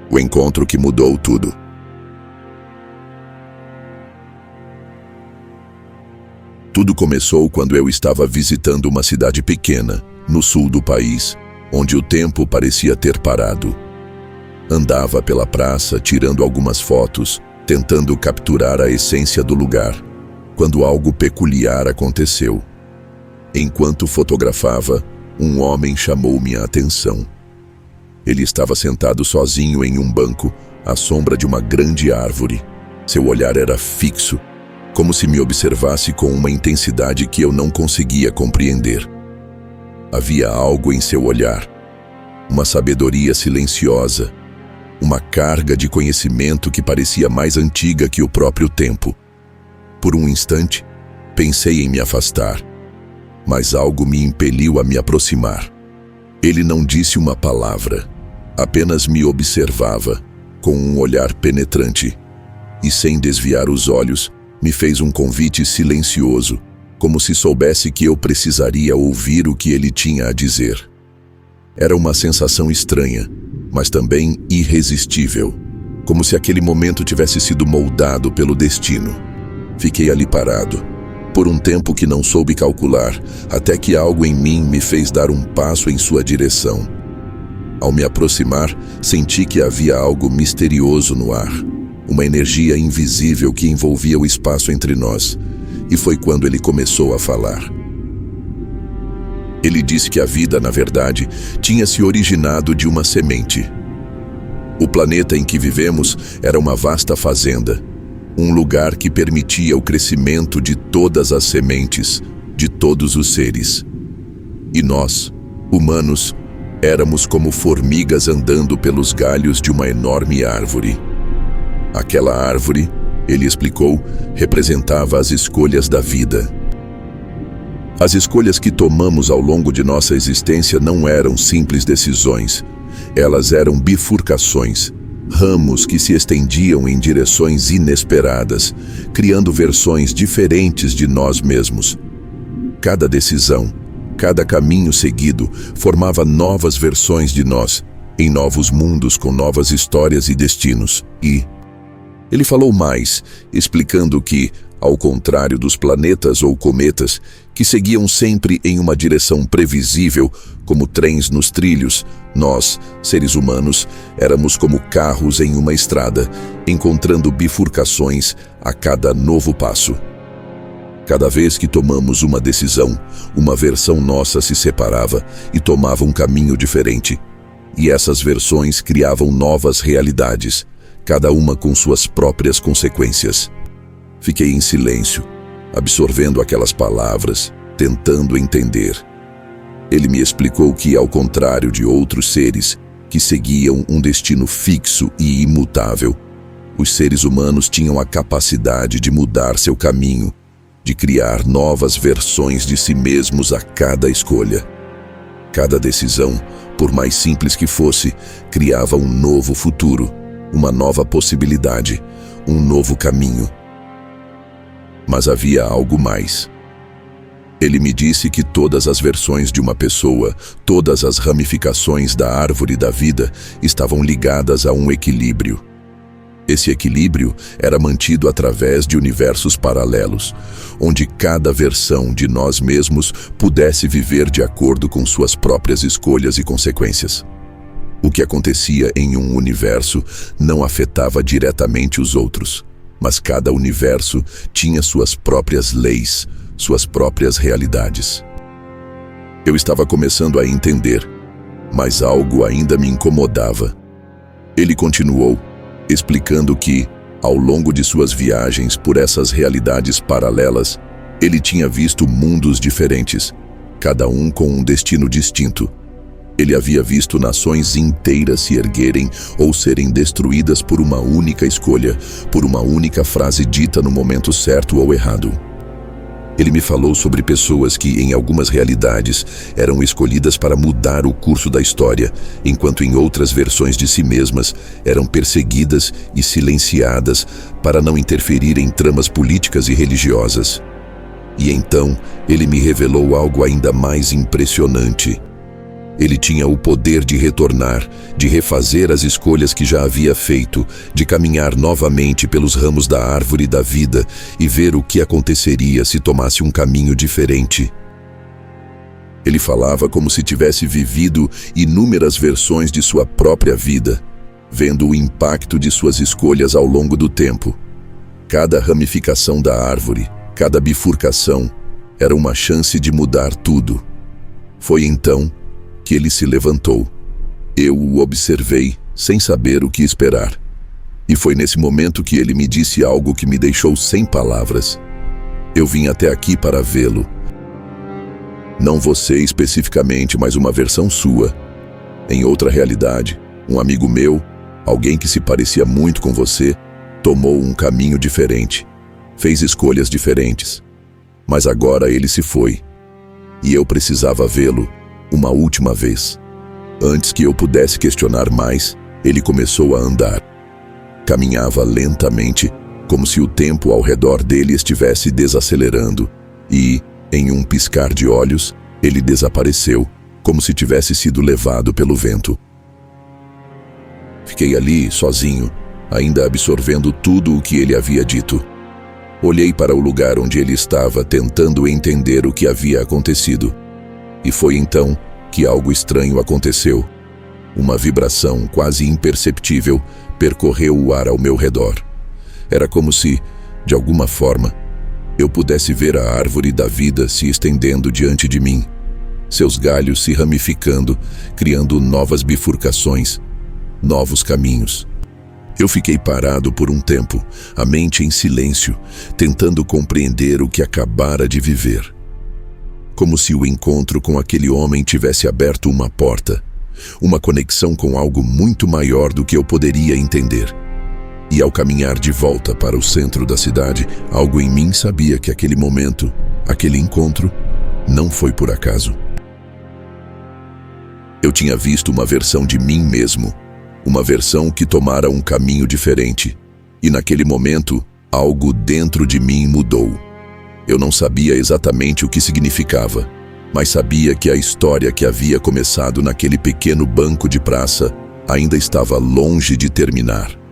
O encontro que mudou tudo. Tudo começou quando eu estava visitando uma cidade pequena, no sul do país, onde o tempo parecia ter parado. Andava pela praça, tirando algumas fotos, tentando capturar a essência do lugar, quando algo peculiar aconteceu. Enquanto fotografava, um homem chamou minha atenção. Ele estava sentado sozinho em um banco, à sombra de uma grande árvore. Seu olhar era fixo, como se me observasse com uma intensidade que eu não conseguia compreender. Havia algo em seu olhar, uma sabedoria silenciosa, uma carga de conhecimento que parecia mais antiga que o próprio tempo. Por um instante, pensei em me afastar, mas algo me impeliu a me aproximar. Ele não disse uma palavra, apenas me observava, com um olhar penetrante, e sem desviar os olhos, me fez um convite silencioso, como se soubesse que eu precisaria ouvir o que ele tinha a dizer. Era uma sensação estranha, mas também irresistível, como se aquele momento tivesse sido moldado pelo destino. Fiquei ali parado, por um tempo que não soube calcular, até que algo em mim me fez dar um passo em sua direção. Ao me aproximar, senti que havia algo misterioso no ar, uma energia invisível que envolvia o espaço entre nós, e foi quando ele começou a falar. Ele disse que a vida, na verdade, tinha se originado de uma semente. O planeta em que vivemos era uma vasta fazenda, um lugar que permitia o crescimento de todas as sementes, de todos os seres. E nós, humanos, éramos como formigas andando pelos galhos de uma enorme árvore. Aquela árvore, ele explicou, representava as escolhas da vida. As escolhas que tomamos ao longo de nossa existência não eram simples decisões. Elas eram bifurcações, ramos que se estendiam em direções inesperadas, criando versões diferentes de nós mesmos. Cada decisão, cada caminho seguido, formava novas versões de nós, em novos mundos com novas histórias e destinos. E ele falou mais, explicando que, ao contrário dos planetas ou cometas, que seguiam sempre em uma direção previsível, como trens nos trilhos, nós, seres humanos, éramos como carros em uma estrada, encontrando bifurcações a cada novo passo. Cada vez que tomamos uma decisão, uma versão nossa se separava e tomava um caminho diferente. E essas versões criavam novas realidades, cada uma com suas próprias consequências. Fiquei em silêncio, absorvendo aquelas palavras, tentando entender. Ele me explicou que, ao contrário de outros seres que seguiam um destino fixo e imutável, os seres humanos tinham a capacidade de mudar seu caminho, de criar novas versões de si mesmos a cada escolha. Cada decisão, por mais simples que fosse, criava um novo futuro, uma nova possibilidade, um novo caminho. Mas havia algo mais. Ele me disse que todas as versões de uma pessoa, todas as ramificações da árvore da vida estavam ligadas a um equilíbrio. Esse equilíbrio era mantido através de universos paralelos, onde cada versão de nós mesmos pudesse viver de acordo com suas próprias escolhas e consequências. O que acontecia em um universo não afetava diretamente os outros, mas cada universo tinha suas próprias leis, suas próprias realidades. Eu estava começando a entender, mas algo ainda me incomodava. Ele continuou, explicando que, ao longo de suas viagens por essas realidades paralelas, ele tinha visto mundos diferentes, cada um com um destino distinto. Ele havia visto nações inteiras se erguerem ou serem destruídas por uma única escolha, por uma única frase dita no momento certo ou errado. Ele me falou sobre pessoas que, em algumas realidades, eram escolhidas para mudar o curso da história, enquanto em outras versões de si mesmas eram perseguidas e silenciadas para não interferir em tramas políticas e religiosas. E então, ele me revelou algo ainda mais impressionante. Ele tinha o poder de retornar, de refazer as escolhas que já havia feito, de caminhar novamente pelos ramos da árvore da vida e ver o que aconteceria se tomasse um caminho diferente. Ele falava como se tivesse vivido inúmeras versões de sua própria vida, vendo o impacto de suas escolhas ao longo do tempo. Cada ramificação da árvore, cada bifurcação, era uma chance de mudar tudo. Foi então que ele se levantou. Eu o observei, sem saber o que esperar. E foi nesse momento que ele me disse algo que me deixou sem palavras. Eu vim até aqui para vê-lo. Não você especificamente, mas uma versão sua. Em outra realidade, um amigo meu, alguém que se parecia muito com você, tomou um caminho diferente, fez escolhas diferentes. Mas agora ele se foi. E eu precisava vê-lo uma última vez. Antes que eu pudesse questionar mais, ele começou a andar. Caminhava lentamente, como se o tempo ao redor dele estivesse desacelerando, e, em um piscar de olhos, ele desapareceu, como se tivesse sido levado pelo vento. Fiquei ali, sozinho, ainda absorvendo tudo o que ele havia dito. Olhei para o lugar onde ele estava, tentando entender o que havia acontecido. E foi então que algo estranho aconteceu. Uma vibração quase imperceptível percorreu o ar ao meu redor. Era como se, de alguma forma, eu pudesse ver a árvore da vida se estendendo diante de mim, seus galhos se ramificando, criando novas bifurcações, novos caminhos. Eu fiquei parado por um tempo, a mente em silêncio, tentando compreender o que acabara de viver. Como se o encontro com aquele homem tivesse aberto uma porta, uma conexão com algo muito maior do que eu poderia entender. E ao caminhar de volta para o centro da cidade, algo em mim sabia que aquele momento, aquele encontro, não foi por acaso. Eu tinha visto uma versão de mim mesmo, uma versão que tomara um caminho diferente. E naquele momento, algo dentro de mim mudou. Eu não sabia exatamente o que significava, mas sabia que a história que havia começado naquele pequeno banco de praça ainda estava longe de terminar.